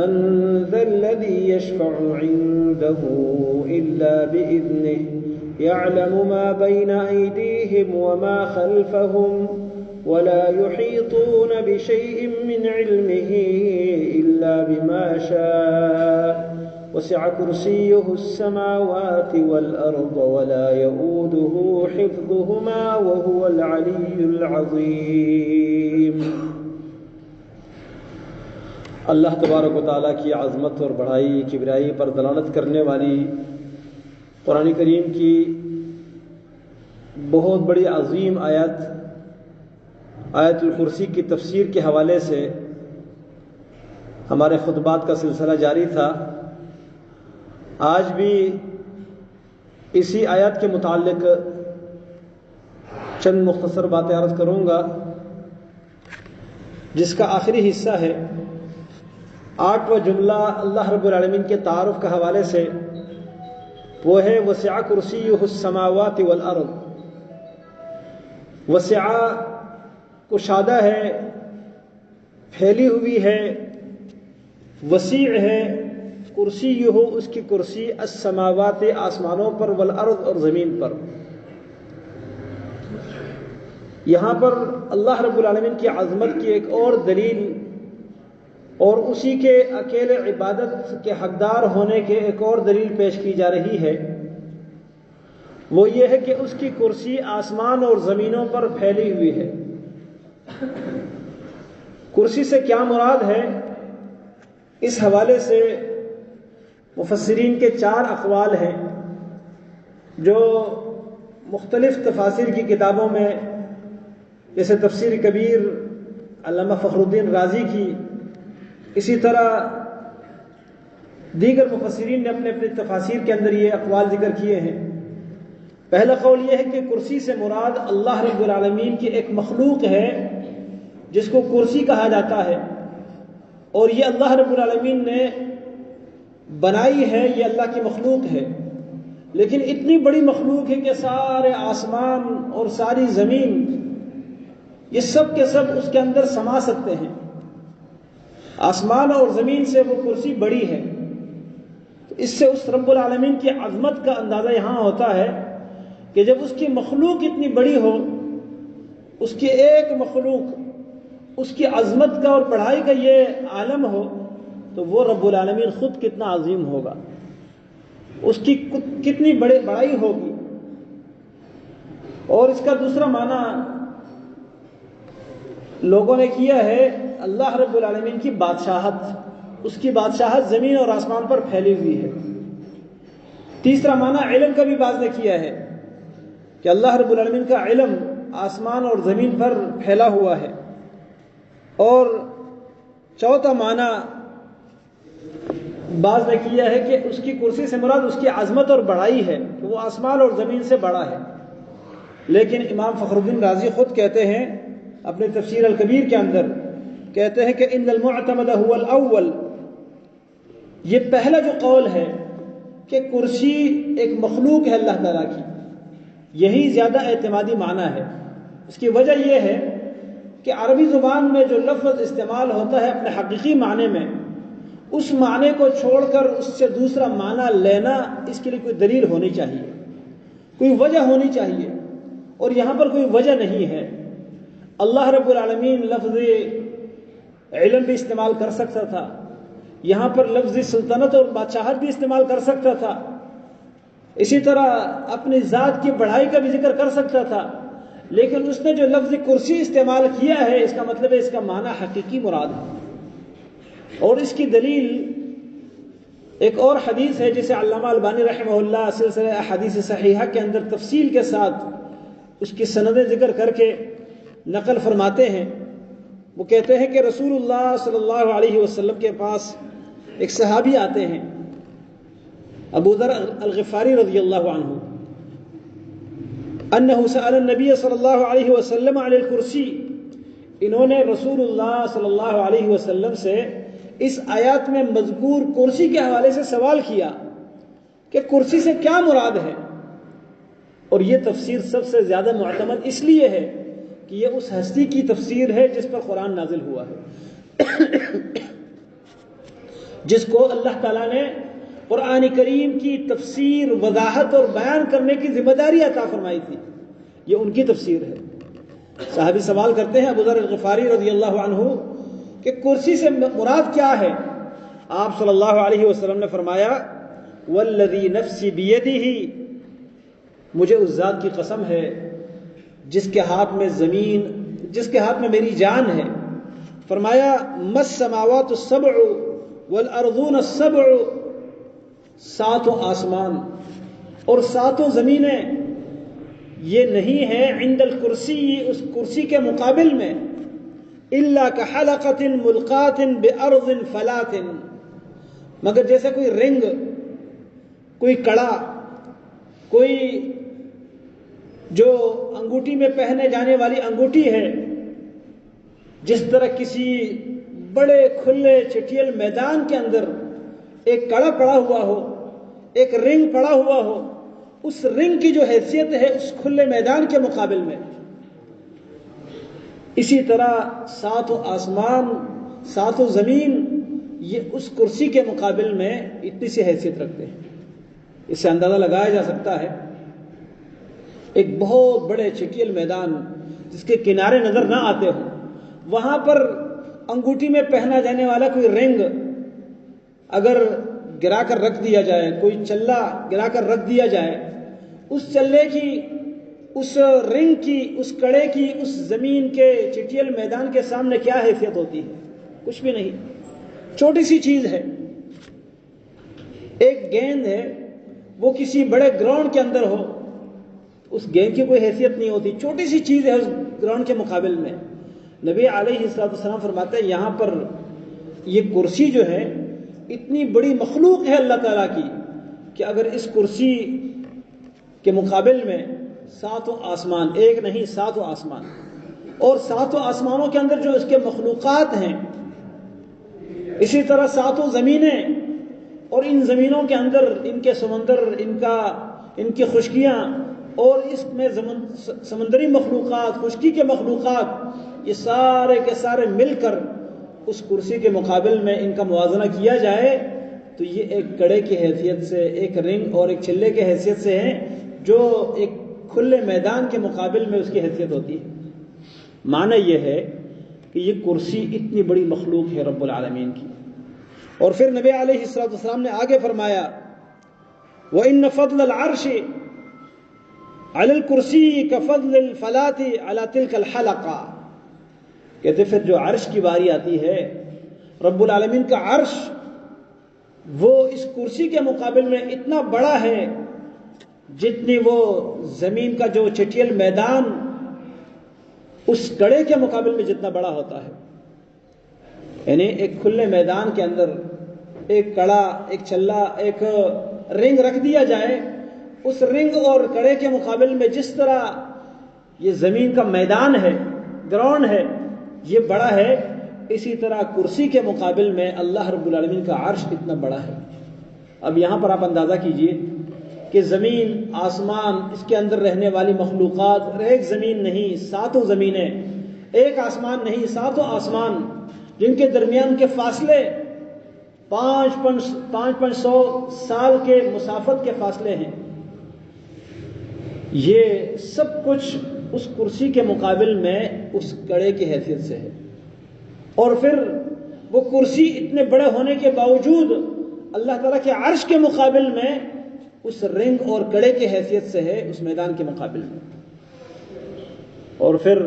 من ذا الذي يشفع عنده إلا بإذنه يعلم ما بين أيديهم وما خلفهم ولا يحيطون بشيء من علمه إلا بما شاء وسع كرسيه السماوات والأرض ولا يؤوده حفظهما وهو العلي العظيم۔ اللہ تبارک و تعالیٰ کی عظمت اور بڑائی کبریائی پر دلالت کرنے والی قرآن کریم کی بہت بڑی عظیم آیت الکرسی کی تفسیر کے حوالے سے ہمارے خطبات کا سلسلہ جاری تھا۔ آج بھی اسی آیت کے متعلق چند مختصر باتیں عرض کروں گا، جس کا آخری حصہ ہے 8واں جملہ اللہ رب العالمین کے تعارف کے حوالے سے، وہ ہے وسع کرسیہ السماوات والارض۔ وسع کشادہ ہے، پھیلی ہوئی ہے، وسیع ہے، کرسی ہو اس کی کرسی السماوات آسمانوں پر، والارض اور زمین پر۔ یہاں پر اللہ رب العالمین کی عظمت کی ایک اور دلیل اور اسی کے اکیلے عبادت کے حقدار ہونے کے ایک اور دلیل پیش کی جا رہی ہے، وہ یہ ہے کہ اس کی کرسی آسمان اور زمینوں پر پھیلی ہوئی ہے۔ کرسی سے کیا مراد ہے؟ اس حوالے سے مفسرین کے 4 اقوال ہیں، جو مختلف تفاسیر کی کتابوں میں، جیسے تفسیر کبیر علامہ فخر الدین رازی کی، اسی طرح دیگر مفسرین نے اپنے اپنے تفاسیر کے اندر یہ اقوال ذکر کیے ہیں۔ پہلا قول یہ ہے کہ کرسی سے مراد اللہ رب العالمین کی ایک مخلوق ہے جس کو کرسی کہا جاتا ہے، اور یہ اللہ رب العالمین نے بنائی ہے، یہ اللہ کی مخلوق ہے، لیکن اتنی بڑی مخلوق ہے کہ سارے آسمان اور ساری زمین یہ سب کے سب اس کے اندر سما سکتے ہیں۔ آسمان اور زمین سے وہ کرسی بڑی ہے، تو اس سے اس رب العالمین کی عظمت کا اندازہ یہاں ہوتا ہے کہ جب اس کی مخلوق اتنی بڑی ہو، اس کی ایک مخلوق، اس کی عظمت کا اور بڑائی کا یہ عالم ہو، تو وہ رب العالمین خود کتنا عظیم ہوگا، اس کی کتنی بڑائی ہوگی۔ اور اس کا دوسرا معنی لوگوں نے کیا ہے اللہ رب العالمین کی بادشاہت، اس کی بادشاہت زمین اور آسمان پر پھیلی ہوئی ہے۔ تیسرا معنی علم کا بھی بعض نے کیا ہے کہ اللہ رب العالمین کا علم آسمان اور زمین پر پھیلا ہوا ہے۔ اور چوتھا معنی بعض نے کیا ہے کہ اس کی کرسی سے مراد اس کی عظمت اور بڑائی ہے، کہ وہ آسمان اور زمین سے بڑا ہے۔ لیکن امام فخر الدین رازی خود کہتے ہیں اپنے تفسیر الکبیر کے اندر، کہتے ہیں کہ ان المعتمد هو الاول، یہ پہلا جو قول ہے کہ کرسی ایک مخلوق ہے اللہ تعالیٰ کی، یہی زیادہ اعتمادی معنی ہے۔ اس کی وجہ یہ ہے کہ عربی زبان میں جو لفظ استعمال ہوتا ہے اپنے حقیقی معنی میں، اس معنی کو چھوڑ کر اس سے دوسرا معنی لینا، اس کے لیے کوئی دلیل ہونی چاہیے، کوئی وجہ ہونی چاہیے، اور یہاں پر کوئی وجہ نہیں ہے۔ اللہ رب العالمین لفظ علم بھی استعمال کر سکتا تھا، یہاں پر لفظ سلطنت اور بادشاہت بھی استعمال کر سکتا تھا، اسی طرح اپنی ذات کی بڑائی کا بھی ذکر کر سکتا تھا، لیکن اس نے جو لفظ کرسی استعمال کیا ہے، اس کا مطلب ہے اس کا معنی حقیقی مراد ہے۔ اور اس کی دلیل ایک اور حدیث ہے جسے علامہ البانی رحمہ اللہ سلسلہ احادیث صحیحہ کے اندر تفصیل کے ساتھ اس کی سندیں ذکر کر کے نقل فرماتے ہیں۔ وہ کہتے ہیں کہ رسول اللہ صلی اللہ علیہ وسلم کے پاس ایک صحابی آتے ہیں، ابو ذر الغفاری رضی اللہ عنہ، انہ سأل النبی صلی اللہ علیہ وسلم عن الکرسی، انہوں نے رسول اللہ صلی اللہ علیہ وسلم سے اس آیات میں مذکور کرسی کے حوالے سے سوال کیا کہ کرسی سے کیا مراد ہے، اور یہ تفسیر سب سے زیادہ معتمد اس لیے ہے کہ یہ اس ہستی کی تفسیر ہے جس پر قرآن نازل ہوا ہے۔ جس کو اللہ تعالیٰ نے قرآن کریم کی تفسیر، وضاحت اور بیان کرنے کی ذمہ داری عطا فرمائی تھی، یہ ان کی تفسیر ہے۔ صحابی سوال کرتے ہیں ابو ذر الغفاری رضی اللہ عنہ کہ کرسی سے مراد کیا ہے؟ آپ صلی اللہ علیہ وسلم نے فرمایا والذی نفسی بیدہ، مجھے اس ذات کی قسم ہے جس کے ہاتھ میں زمین، جس کے ہاتھ میں میری جان ہے، فرمایا مس السماوات السبع والارضون السبع، ساتوں آسمان اور ساتوں زمینیں یہ نہیں ہے عند الکرسی، اس کرسی کے مقابل میں، الا کحلقۃ ملقاۃ بارض فلاۃ، مگر جیسے کوئی رنگ، کوئی کڑا، کوئی جو انگوٹھی میں پہنے جانے والی انگوٹھی ہے، جس طرح کسی بڑے کھلے چٹیل میدان کے اندر ایک کڑا پڑا ہوا ہو، ایک رنگ پڑا ہوا ہو، اس رنگ کی جو حیثیت ہے اس کھلے میدان کے مقابل میں، اسی طرح ساتوں آسمان، ساتوں زمین یہ اس کرسی کے مقابل میں اتنی سی حیثیت رکھتے ہیں۔ اس سے اندازہ لگایا جا سکتا ہے ایک بہت بڑے چٹیل میدان جس کے کنارے نظر نہ آتے ہوں، وہاں پر انگوٹھی میں پہنا جانے والا کوئی رنگ اگر گرا کر رکھ دیا جائے، کوئی چلہ گرا کر رکھ دیا جائے، اس چلے کی، اس رنگ کی، اس کڑے کی اس زمین کے چٹیل میدان کے سامنے کیا حیثیت ہوتی ہے؟ کچھ بھی نہیں، چھوٹی سی چیز ہے۔ ایک گیند ہے، وہ کسی بڑے گراؤنڈ کے اندر ہو، اس گیند کی کوئی حیثیت نہیں ہوتی، چھوٹی سی چیز ہے اس گراؤنڈ کے مقابل میں۔ نبی علیہ السلام فرماتے ہیں یہاں پر یہ کرسی جو ہے اتنی بڑی مخلوق ہے اللہ تعالیٰ کی کہ اگر اس کرسی کے مقابل میں ساتوں آسمان، ایک نہیں ساتوں آسمان، اور ساتوں آسمانوں کے اندر جو اس کے مخلوقات ہیں، اسی طرح ساتوں زمینیں، اور ان زمینوں کے اندر ان کے سمندر، ان کی خشکیاں، اور اس میں سمندری مخلوقات، خشکی کے مخلوقات، یہ سارے کے سارے مل کر اس کرسی کے مقابل میں ان کا موازنہ کیا جائے تو یہ ایک کڑے کی حیثیت سے، ایک رنگ اور ایک چلے کی حیثیت سے ہیں، جو ایک کھلے میدان کے مقابل میں اس کی حیثیت ہوتی ہے۔ معنی یہ ہے کہ یہ کرسی اتنی بڑی مخلوق ہے رب العالمین کی۔ اور پھر نبی علیہ السلام نے آگے فرمایا وَإِنَّ فَضْلَ الْعَرْشِ عَلَى الْكُرْسِيِّ كَفَضْلِ الْفَلَاةِ عَلَى تِلْكَ الْحَلَقَةِ، کہتے پھر جو عرش کی باری آتی ہے، رب العالمین کا عرش وہ اس کرسی کے مقابل میں اتنا بڑا ہے جتنی وہ زمین کا جو چٹیل میدان اس کڑے کے مقابل میں جتنا بڑا ہوتا ہے۔ یعنی ایک کھلے میدان کے اندر ایک کڑا، ایک چلہ، ایک رنگ رکھ دیا جائے، اس رنگ اور کڑے کے مقابل میں جس طرح یہ زمین کا میدان ہے، گراؤنڈ ہے، یہ بڑا ہے، اسی طرح کرسی کے مقابل میں اللہ رب العالمین کا عرش اتنا بڑا ہے۔ اب یہاں پر آپ اندازہ کیجئے کہ زمین، آسمان، اس کے اندر رہنے والی مخلوقات، ایک زمین نہیں ساتوں زمینیں، ایک آسمان نہیں ساتوں آسمان، جن کے درمیان کے فاصلے 500 سال کے مسافت کے فاصلے ہیں، یہ سب کچھ اس کرسی کے مقابل میں اس کڑے کی حیثیت سے ہے۔ اور پھر وہ کرسی اتنے بڑے ہونے کے باوجود اللہ تعالیٰ کے عرش کے مقابل میں اس رنگ اور کڑے کی حیثیت سے ہے اس میدان کے مقابل میں۔ اور پھر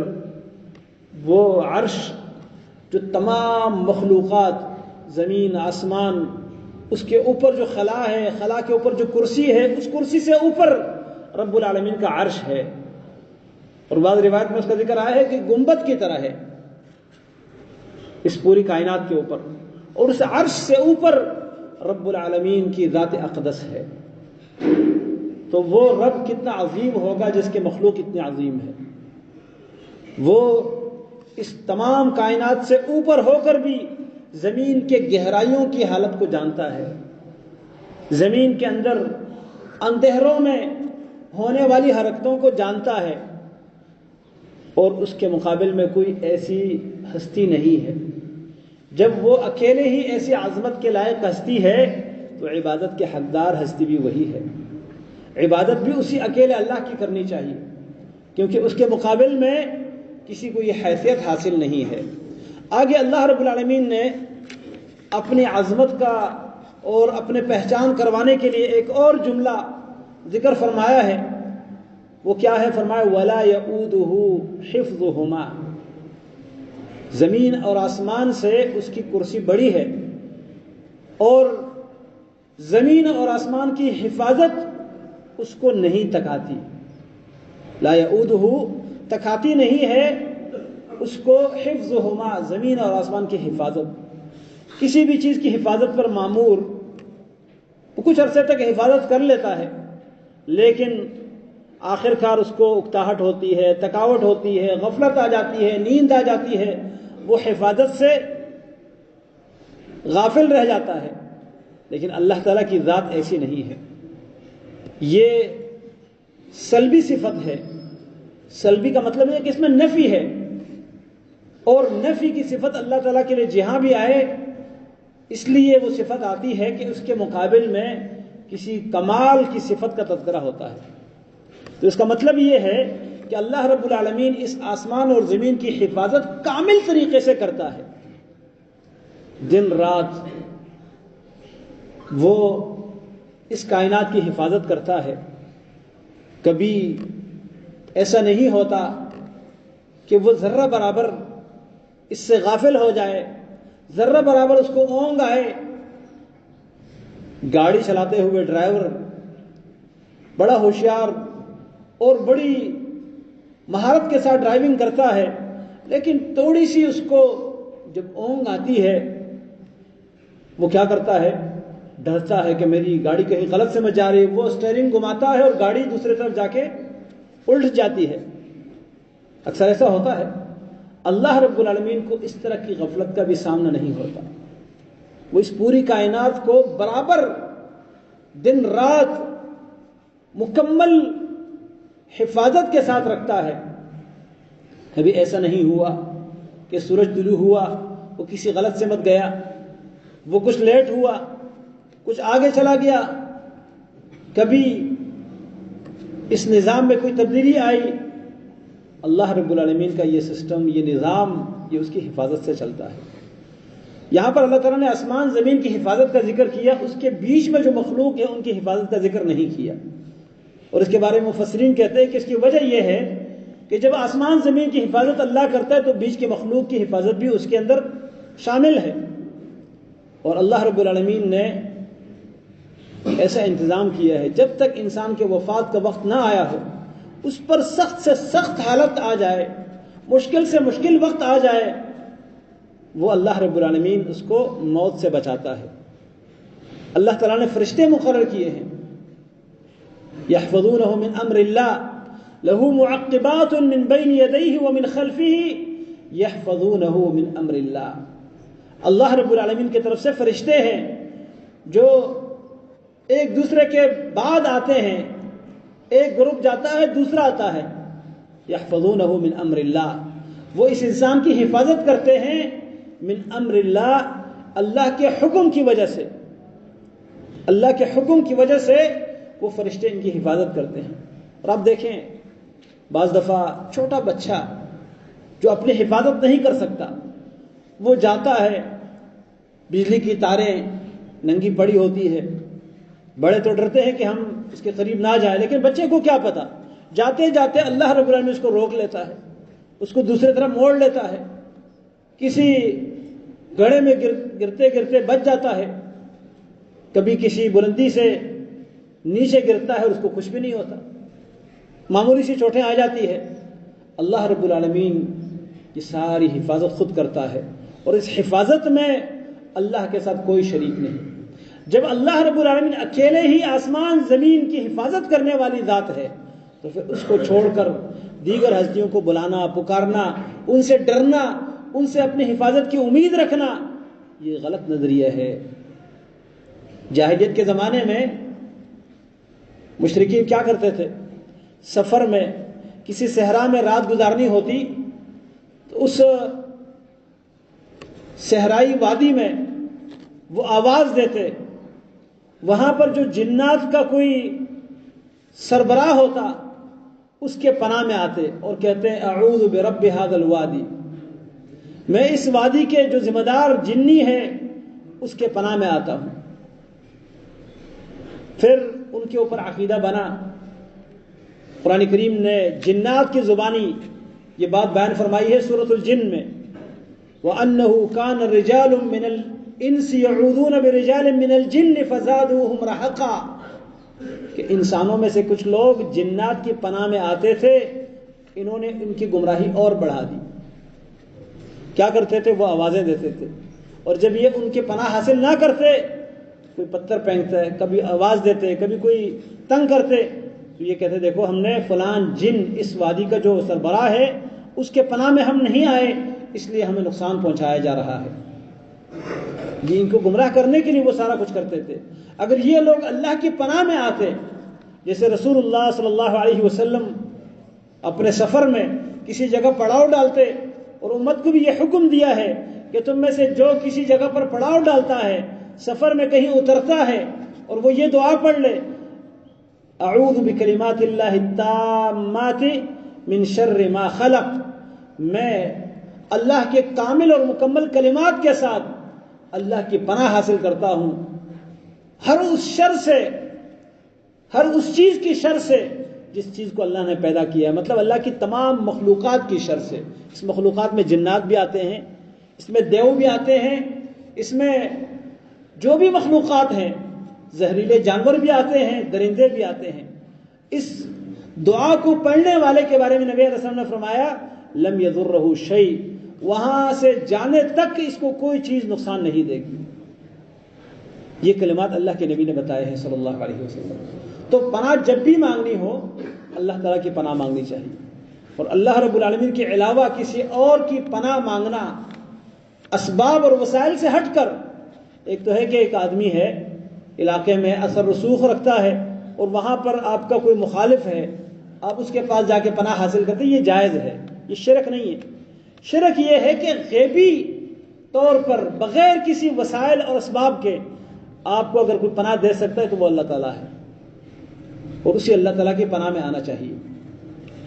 وہ عرش جو تمام مخلوقات، زمین، آسمان، اس کے اوپر جو خلا ہے، خلا کے اوپر جو کرسی ہے، اس کرسی سے اوپر رب العالمین کا عرش ہے، اور بعض روایت میں اس کا ذکر آیا ہے کہ گنبد کی طرح ہے اس پوری کائنات کے اوپر، اور اس عرش سے اوپر رب العالمین کی ذات اقدس ہے۔ تو وہ رب کتنا عظیم ہوگا جس کے مخلوق اتنی عظیم ہے، وہ اس تمام کائنات سے اوپر ہو کر بھی زمین کے گہرائیوں کی حالت کو جانتا ہے، زمین کے اندر اندھیروں میں ہونے والی حرکتوں کو جانتا ہے، اور اس کے مقابل میں کوئی ایسی ہستی نہیں ہے جب وہ اکیلے ہی ایسی عظمت کے لائق ہستی ہے تو عبادت کے حقدار ہستی بھی وہی ہے. عبادت بھی اسی اکیلے اللہ کی کرنی چاہیے، کیونکہ اس کے مقابل میں کسی کو یہ حیثیت حاصل نہیں ہے. آگے اللہ رب العالمین نے اپنی عظمت کا اور اپنے پہچان کروانے کے لیے ایک اور جملہ ذکر فرمایا ہے. وہ کیا ہے؟ فرمایا وَلَا يَئُودُهُ حِفْظُهُمَا. زمین اور آسمان سے اس کی کرسی بڑی ہے اور زمین اور آسمان کی حفاظت اس کو نہیں تکاتی. لا يَئُودُهُ تکاتی نہیں ہے اس کو حفظهما، زمین اور آسمان کی حفاظت. کسی بھی چیز کی حفاظت پر مامور وہ کچھ عرصے تک حفاظت کر لیتا ہے، لیکن آخر کار اس کو اکتاہٹ ہوتی ہے، تھکاوٹ ہوتی ہے، غفلت آ جاتی ہے، نیند آ جاتی ہے، وہ حفاظت سے غافل رہ جاتا ہے. لیکن اللہ تعالیٰ کی ذات ایسی نہیں ہے. یہ سلبی صفت ہے. سلبی کا مطلب ہے کہ اس میں نفی ہے، اور نفی کی صفت اللہ تعالیٰ کے لیے جہاں بھی آئے اس لیے وہ صفت آتی ہے کہ اس کے مقابل میں کسی کمال کی صفت کا تذکرہ ہوتا ہے. تو اس کا مطلب یہ ہے کہ اللہ رب العالمین اس آسمان اور زمین کی حفاظت کامل طریقے سے کرتا ہے. دن رات وہ اس کائنات کی حفاظت کرتا ہے. کبھی ایسا نہیں ہوتا کہ وہ ذرہ برابر اس سے غافل ہو جائے، ذرہ برابر اس کو اونگ آئے. گاڑی چلاتے ہوئے ڈرائیور بڑا ہوشیار اور بڑی مہارت کے ساتھ ڈرائیونگ کرتا ہے، لیکن تھوڑی سی اس کو جب اونگ آتی ہے وہ کیا کرتا ہے؟ ڈرتا ہے کہ میری گاڑی کہیں غلط سمجھ جا رہی ہے. وہ اسٹیئرنگ گھماتا ہے اور گاڑی دوسری طرف جا کے الٹ جاتی ہے. اکثر ایسا ہوتا ہے. اللہ رب العالمین کو اس طرح کی غفلت کا بھی سامنا نہیں ہوتا. وہ اس پوری کائنات کو برابر دن رات مکمل حفاظت کے ساتھ رکھتا ہے. کبھی ایسا نہیں ہوا کہ سورج طلوع ہوا وہ کسی غلط سمت گیا، وہ کچھ لیٹ ہوا، کچھ آگے چلا گیا. کبھی اس نظام میں کوئی تبدیلی آئی. اللہ رب العالمین کا یہ سسٹم، یہ نظام، یہ اس کی حفاظت سے چلتا ہے. یہاں پر اللہ تعالیٰ نے آسمان زمین کی حفاظت کا ذکر کیا، اس کے بیچ میں جو مخلوق ہے ان کی حفاظت کا ذکر نہیں کیا. اور اس کے بارے میں مفسرین کہتے ہیں کہ اس کی وجہ یہ ہے کہ جب آسمان زمین کی حفاظت اللہ کرتا ہے تو بیچ کے مخلوق کی حفاظت بھی اس کے اندر شامل ہے. اور اللہ رب العالمین نے ایسا انتظام کیا ہے جب تک انسان کے وفات کا وقت نہ آیا ہو، اس پر سخت سے سخت حالت آ جائے، مشکل سے مشکل وقت آ جائے، وہ اللہ رب العالمین اس کو موت سے بچاتا ہے. اللہ تعالیٰ نے فرشتے مقرر کیے ہیں، یحفظونہ من امر اللہ لہ معقبات من بین یدیہ ومن خلفہ یحفظونہ من امر اللہ. اللہ رب العالمین کی طرف سے فرشتے ہیں جو ایک دوسرے کے بعد آتے ہیں. ایک گروپ جاتا ہے دوسرا آتا ہے. یحفظونہ من امر اللہ، وہ اس انسان کی حفاظت کرتے ہیں من امر اللہ، اللہ کے حکم کی وجہ سے. اللہ کے حکم کی وجہ سے وہ فرشتے ان کی حفاظت کرتے ہیں. اور آپ دیکھیں بعض دفعہ چھوٹا بچہ جو اپنی حفاظت نہیں کر سکتا، وہ جاتا ہے، بجلی کی تاریں ننگی پڑی ہوتی ہے، بڑے تو ڈرتے ہیں کہ ہم اس کے قریب نہ جائیں، لیکن بچے کو کیا پتا، جاتے جاتے اللہ رب العالمین اس کو روک لیتا ہے، اس کو دوسری طرف موڑ لیتا ہے. کسی گڑھے میں گرتے گرتے بچ جاتا ہے، کبھی کسی بلندی سے نیچے گرتا ہے اور اس کو کچھ بھی نہیں ہوتا، معمولی سی چوٹیں آ جاتی ہے. اللہ رب العالمین یہ ساری حفاظت خود کرتا ہے، اور اس حفاظت میں اللہ کے ساتھ کوئی شریک نہیں. جب اللہ رب العالمین اکیلے ہی آسمان زمین کی حفاظت کرنے والی ذات ہے تو پھر اس کو چھوڑ کر دیگر ہستیوں کو بلانا، پکارنا، ان سے ڈرنا، ان سے اپنی حفاظت کی امید رکھنا، یہ غلط نظریہ ہے. جاہلیت کے زمانے میں مشرکین کیا کرتے تھے؟ سفر میں کسی صحرا میں رات گزارنی ہوتی تو اس صحرائی وادی میں وہ آواز دیتے، وہاں پر جو جنات کا کوئی سربراہ ہوتا اس کے پناہ میں آتے اور کہتے ہیں اعوذ برب ھذا الوادی، میں اس وادی کے جو ذمہ دار جنی ہے اس کے پناہ میں آتا ہوں۔ پھر ان کے اوپر عقیدہ بنا۔ قرآن کریم نے جنات کی زبانی یہ بات بیان فرمائی ہے سورۃ الجن میں، وَأَنَّهُ كَانَ رِجَالٌ مِّنَ الْإِنسِ يَعُوذُونَ بِرِجَالٍ مِّنَ الْجِنِّ فَزَادُوهُمْ رَهَقًا، کہ انسانوں میں سے کچھ لوگ جنات کی پناہ میں آتے تھے، انہوں نے ان کی گمراہی اور بڑھا دی۔ کیا کرتے تھے؟ وہ آوازیں دیتے تھے، اور جب یہ ان کے پناہ حاصل نہ کرتے، کوئی پتھر پھینکتا ہے، کبھی آواز دیتے، کبھی کوئی تنگ کرتے، تو یہ کہتے دیکھو ہم نے فلان جن اس وادی کا جو سربراہ ہے اس کے پناہ میں ہم نہیں آئے، اس لیے ہمیں نقصان پہنچایا جا رہا ہے۔ یہ ان کو گمراہ کرنے کے لیے وہ سارا کچھ کرتے تھے۔ اگر یہ لوگ اللہ کی پناہ میں آتے، جیسے رسول اللہ صلی اللہ علیہ وسلم اپنے سفر میں کسی جگہ پڑاؤ ڈالتے اور امت کو بھی یہ حکم دیا ہے کہ تم میں سے جو کسی جگہ پر پڑاؤ ڈالتا ہے، سفر میں کہیں اترتا ہے، اور وہ یہ دعا پڑھ لے اعوذ بکلمات اللہ التامات من شر ما خلق، میں اللہ کے کامل اور مکمل کلمات کے ساتھ اللہ کی پناہ حاصل کرتا ہوں ہر اس شر سے، ہر اس چیز کی شر سے جس چیز کو اللہ نے پیدا کیا ہے، مطلب اللہ کی تمام مخلوقات کی شر سے۔ اس مخلوقات میں جنات بھی آتے ہیں، اس میں دیو بھی آتے ہیں، اس میں جو بھی مخلوقات ہیں، زہریلے جانور بھی آتے ہیں، درندے بھی آتے ہیں۔ اس دعا کو پڑھنے والے کے بارے میں نبی علیہ السلام نے فرمایا لم یضرہ شیء، وہاں سے جانے تک اس کو کوئی چیز نقصان نہیں دے گی۔ یہ کلمات اللہ کے نبی نے بتائے ہیں صلی اللہ علیہ وسلم۔ تو پناہ جب بھی مانگنی ہو اللہ تعالیٰ کی پناہ مانگنی چاہیے، اور اللہ رب العالمین کے علاوہ کسی اور کی پناہ مانگنا اسباب اور وسائل سے ہٹ کر، ایک تو ہے کہ ایک آدمی ہے علاقے میں اثر رسوخ رکھتا ہے اور وہاں پر آپ کا کوئی مخالف ہے، آپ اس کے پاس جا کے پناہ حاصل کرتے، یہ جائز ہے، یہ شرک نہیں ہے۔ شرک یہ ہے کہ غیبی طور پر بغیر کسی وسائل اور اسباب کے آپ کو اگر کوئی پناہ دے سکتا ہے تو وہ اللہ تعالیٰ ہے، اور اسی اللہ تعالیٰ کی پناہ میں آنا چاہیے۔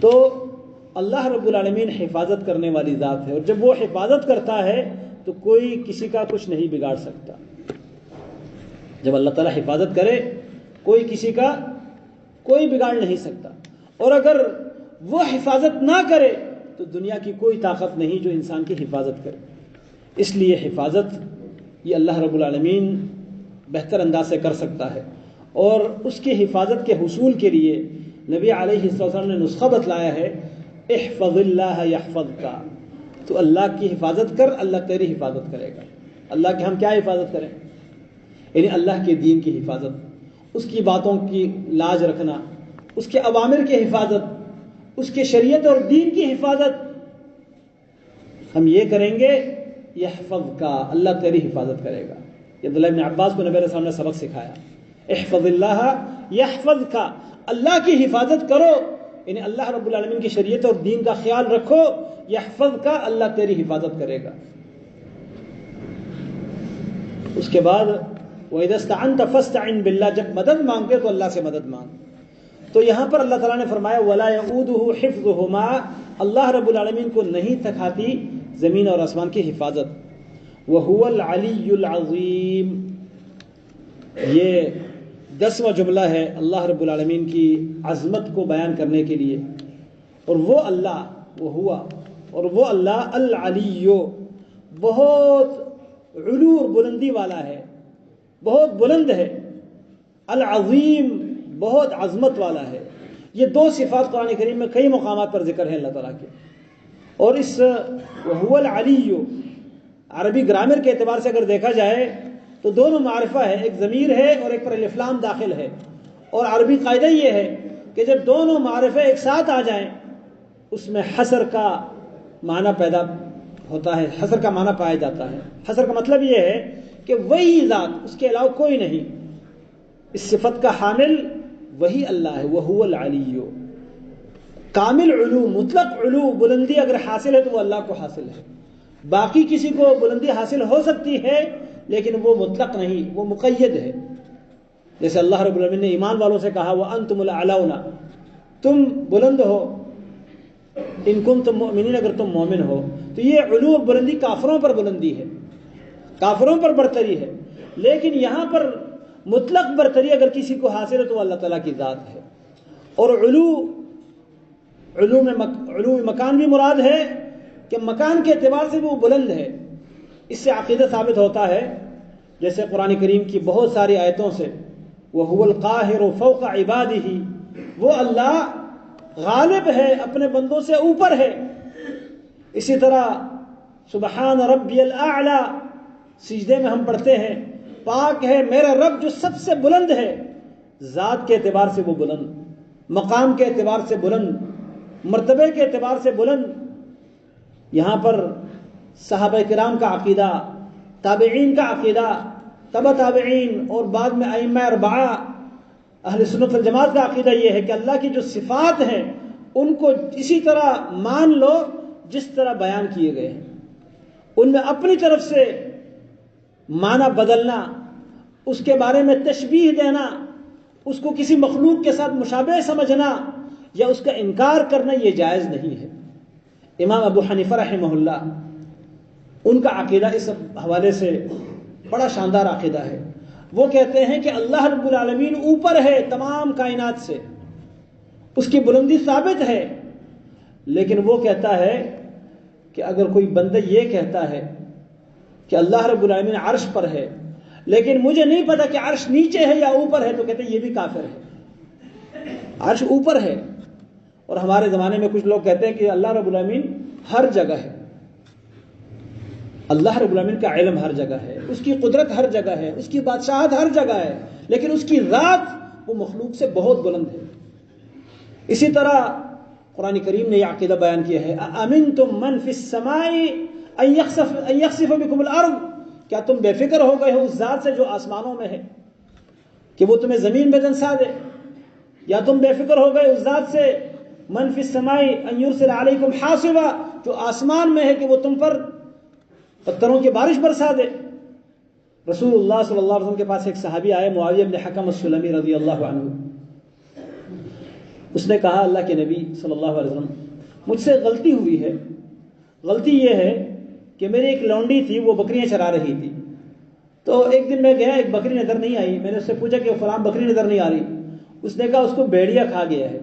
تو اللہ رب العالمین حفاظت کرنے والی ذات ہے، اور جب وہ حفاظت کرتا ہے تو کوئی کسی کا کچھ نہیں بگاڑ سکتا۔ جب اللہ تعالیٰ حفاظت کرے کوئی کسی کا کوئی بگاڑ نہیں سکتا، اور اگر وہ حفاظت نہ کرے تو دنیا کی کوئی طاقت نہیں جو انسان کی حفاظت کرے۔ اس لیے حفاظت یہ اللہ رب العالمین بہتر انداز سے کر سکتا ہے، اور اس کی حفاظت کے حصول کے لیے نبی علیہ السلام نے نسخہ بتلایا ہے احفظ اللہ یحفظک، تو اللہ کی حفاظت کر اللہ تیری حفاظت کرے گا۔ اللہ کی ہم کیا حفاظت کریں؟ یعنی اللہ کے دین کی حفاظت، اس کی باتوں کی لاج رکھنا، اس کے اوامر کی حفاظت، اس کے شریعت اور دین کی حفاظت ہم یہ کریں گے یحفظک، اللہ تیری حفاظت کرے گا۔ یہ عبداللہ بن عباس کو نبی علیہ السلام نے سبق سکھایا، احفظ اللہ یحفظک، اللہ کی حفاظت کرو، یعنی اللہ رب العالمین کی شریعت اور دین کا خیال رکھو، یحفظک، اللہ تیری حفاظت کرے گا۔ اس کے بعد وَإِذَا اسْتَعَنْتَ فَاسْتَعِنْ بِاللَّهِ، جب مدد مانگتے تو اللہ سے مدد مانگ۔ تو یہاں پر اللہ تعالیٰ نے فرمایا وَلَا يَئُودُهُ حِفْظُهُمَا، اللہ رب العالمین کو نہیں تھکاتی زمین اور آسمان کی حفاظت۔ وَهُوَ الْعَلِيُّ الْعَظِيمُ، یہ 10واں جملہ ہے اللہ رب العالمین کی عظمت کو بیان کرنے کے لیے، اور وہ اللہ وہ اللہ العلی، بہت علو اور بلندی والا ہے، بہت بلند ہے، العظیم بہت عظمت والا ہے۔ یہ دو صفات قرآن کریم میں کئی مقامات پر ذکر ہے اللہ تعالیٰ کے، اور اس وَهُوَ الْعَلِيُّ عربی گرامر کے اعتبار سے اگر دیکھا جائے تو دونوں معرفہ ہے، ایک ضمیر ہے اور ایک پر الف لام داخل ہے، اور عربی قاعدہ یہ ہے کہ جب دونوں معرفے ایک ساتھ آ جائیں اس میں حصر کا معنی پیدا ہوتا ہے، حصر کا معنی پایا جاتا ہے۔ حصر کا مطلب یہ ہے کہ وہی ذات، اس کے علاوہ کوئی نہیں، اس صفت کا حامل وہی اللہ ہے، وَهُوَ الْعَلِيُّ، کامل علو، مطلق علو، بلندی اگر حاصل ہے تو وہ اللہ کو حاصل ہے۔ باقی کسی کو بلندی حاصل ہو سکتی ہے لیکن وہ مطلق نہیں، وہ مقید ہے. جیسے اللہ رب العالمین نے ایمان والوں سے کہا وَأَنْتُمُ الْأَعْلَوْنَ، تم بلند ہو ان کنتم مؤمنین، اگر تم مومن ہو. تو یہ علو اور بلندی کافروں پر بلندی ہے، کافروں پر برتری ہے. لیکن یہاں پر مطلق برتری اگر کسی کو حاصل ہے تو اللہ تعالیٰ کی ذات ہے. اور علو مکان بھی مراد ہے کہ مکان کے اعتبار سے بھی وہ بلند ہے. اس سے عقیدہ ثابت ہوتا ہے جیسے قرآن کریم کی بہت ساری آیتوں سے وَهُوَ الْقَاهِرُ فَوْقَ عِبَادِهِ، وہ اللہ غالب ہے اپنے بندوں سے اوپر ہے. اسی طرح سبحان ربی الاعلی سجدے میں ہم پڑھتے ہیں پاک ہے میرا رب جو سب سے بلند ہے. ذات کے اعتبار سے وہ بلند، مقام کے اعتبار سے بلند، مرتبے کے اعتبار سے بلند. یہاں پر صحابہ کرام کا عقیدہ، تابعین کا عقیدہ، تبع تابعین اور بعد میں ائمہ اربعہ اہل سنت والجماعت کا عقیدہ یہ ہے کہ اللہ کی جو صفات ہیں ان کو اسی طرح مان لو جس طرح بیان کیے گئے ہیں. ان میں اپنی طرف سے معنی بدلنا، اس کے بارے میں تشبیہ دینا، اس کو کسی مخلوق کے ساتھ مشابہ سمجھنا یا اس کا انکار کرنا یہ جائز نہیں ہے. امام ابو حنیفہ رحمہ اللہ ان کا عقیدہ اس حوالے سے بڑا شاندار عقیدہ ہے. وہ کہتے ہیں کہ اللہ رب العالمین اوپر ہے تمام کائنات سے، اس کی بلندی ثابت ہے. لیکن وہ کہتا ہے کہ اگر کوئی بندہ یہ کہتا ہے کہ اللہ رب العالمین عرش پر ہے لیکن مجھے نہیں پتا کہ عرش نیچے ہے یا اوپر ہے، تو کہتے ہیں یہ بھی کافر ہے. عرش اوپر ہے. اور ہمارے زمانے میں کچھ لوگ کہتے ہیں کہ اللہ رب العالمین ہر جگہ ہے. اللہ رب العالمین کا علم ہر جگہ ہے، اس کی قدرت ہر جگہ ہے، اس کی بادشاہت ہر جگہ ہے، لیکن اس کی ذات وہ مخلوق سے بہت بلند ہے. اسی طرح قرآن کریم نے یہ عقیدہ بیان کیا ہے أَأَمِنْتُمْ مَنْ فِي السَّمَاءِ أَن يَخْسِفَ بِكُمُ الْأَرْضِ، کیا تم بے فکر ہو گئے ہو اس ذات سے جو آسمانوں میں ہے کہ وہ تمہیں زمین میں دنسا دے؟ یا تم بے فکر ہو گئے اس ذات سے مَنْ فِي السَّمَاءِ أَن يُرْسِلَ عَلَيْكُمْ حَاصِبًا، جو آسمان میں ہے کہ وہ تم پر پتھروں کی بارش برسا دے؟ رسول اللہ صلی اللہ علیہ وسلم کے پاس ایک صحابی آئے معاویہ بن حکم السلمی رضی اللہ عنہ. اس نے کہا اللہ کے نبی صلی اللہ علیہ وسلم مجھ سے غلطی ہوئی ہے. غلطی یہ ہے کہ میری ایک لونڈی تھی، وہ بکریاں چرا رہی تھی. تو ایک دن میں گیا، ایک بکری نظر نہیں آئی. میں نے اس سے پوچھا کہ فلاں بکری نظر نہیں آ رہی. اس نے کہا اس کو بھیڑیا کھا گیا ہے.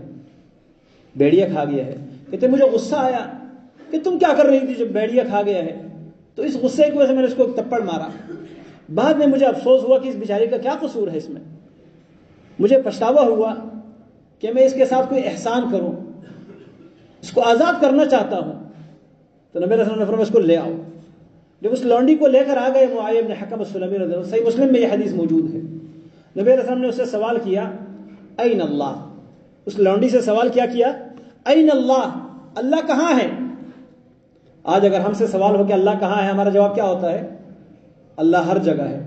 بھیڑیا کھا گیا ہے. کہتے مجھے غصہ آیا کہ تم کیا کر رہی تھی جب بھیڑیا کھا گیا ہے؟ تو اس غصے کی وجہ سے میں نے اس کو ایک تپڑ مارا. بعد میں مجھے افسوس ہوا کہ اس بیچاری کا کیا قصور ہے اس میں. مجھے پچھتاوا ہوا کہ میں اس کے ساتھ کوئی احسان کروں، اس کو آزاد کرنا چاہتا ہوں. تو نبی رسول نے فرمایا اس کو لے آؤ. جب اس لونڈی کو لے کر آ گئے معاویہ بن حکم السلمی رضی اللہ عنہ، صحیح مسلم میں یہ حدیث موجود ہے. نبی رسول نے اس سے سوال کیا این اللہ، اس لونڈی سے سوال کیا این اللہ، اللہ کہاں ہے؟ آج اگر ہم سے سوال ہو کہ اللہ کہاں ہے، ہمارا جواب کیا ہوتا ہے؟ اللہ ہر جگہ ہے.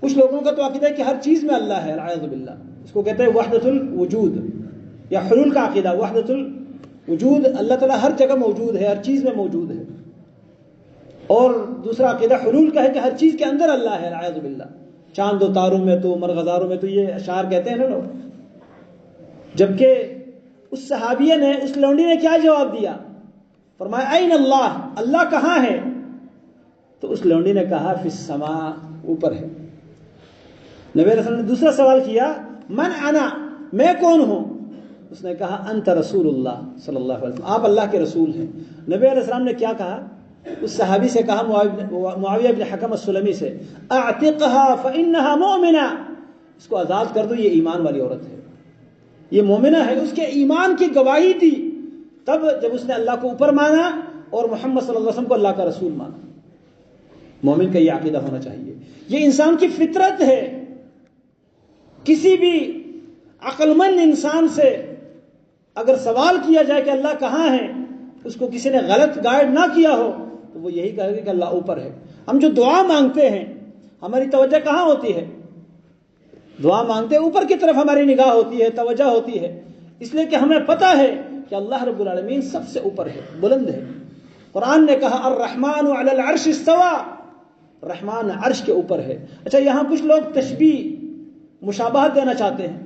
کچھ لوگوں کا تو عقیدہ ہے کہ ہر چیز میں اللہ ہے، اعوذ باللہ. اس کو کہتے ہیں وحدت الوجود یا حلول کا عقیدہ. وحدت الوجود، اللہ تعالیٰ ہر جگہ موجود ہے، ہر چیز میں موجود ہے. اور دوسرا عقیدہ حلول کا ہے کہ ہر چیز کے اندر اللہ ہے، اعوذ باللہ. چاند و تاروں میں تو، مرغزاروں میں تو، یہ اشعار کہتے ہیں نا لوگ. جبکہ اس صحابیہ نے، اس لونڈی نے کیا جواب دیا؟ فرمایا این اللہ، اللہ کہاں ہے؟ تو اس لونڈی نے کہا فی السماء، اوپر ہے. نبی رسول اللہ نے دوسرا سوال کیا من انا، میں کون ہوں؟ اس نے کہا انت رسول اللہ صلی اللہ علیہ وسلم، آپ اللہ کے رسول ہیں. نبی علیہ السلام نے کیا کہا؟ اس صحابی سے کہا، معاویہ بن حکم السلمی سے، اعتقها فانها مؤمنہ، اس کو آزاد کر دو، یہ ایمان والی عورت ہے، یہ مومنہ ہے. اس کے ایمان کی گواہی دی تب جب اس نے اللہ کو اوپر مانا اور محمد صلی اللہ علیہ وسلم کو اللہ کا رسول مانا. مومن کا یہ عقیدہ ہونا چاہیے. یہ انسان کی فطرت ہے. کسی بھی عقل مند انسان سے اگر سوال کیا جائے کہ اللہ کہاں ہے، اس کو کسی نے غلط گائیڈ نہ کیا ہو تو وہ یہی کہے گا کہ اللہ اوپر ہے. ہم جو دعا مانگتے ہیں ہماری توجہ کہاں ہوتی ہے؟ دعا مانگتے اوپر کی طرف ہماری نگاہ ہوتی ہے، توجہ ہوتی ہے، اس لیے کہ ہمیں پتہ ہے کہ اللہ رب العالمین سب سے اوپر ہے، بلند ہے. قرآن نے کہا الرحمن علی العرش استوى، رحمان عرش کے اوپر ہے۔ اچھا یہاں کچھ لوگ تشبیہ مشابہت دینا چاہتے ہیں،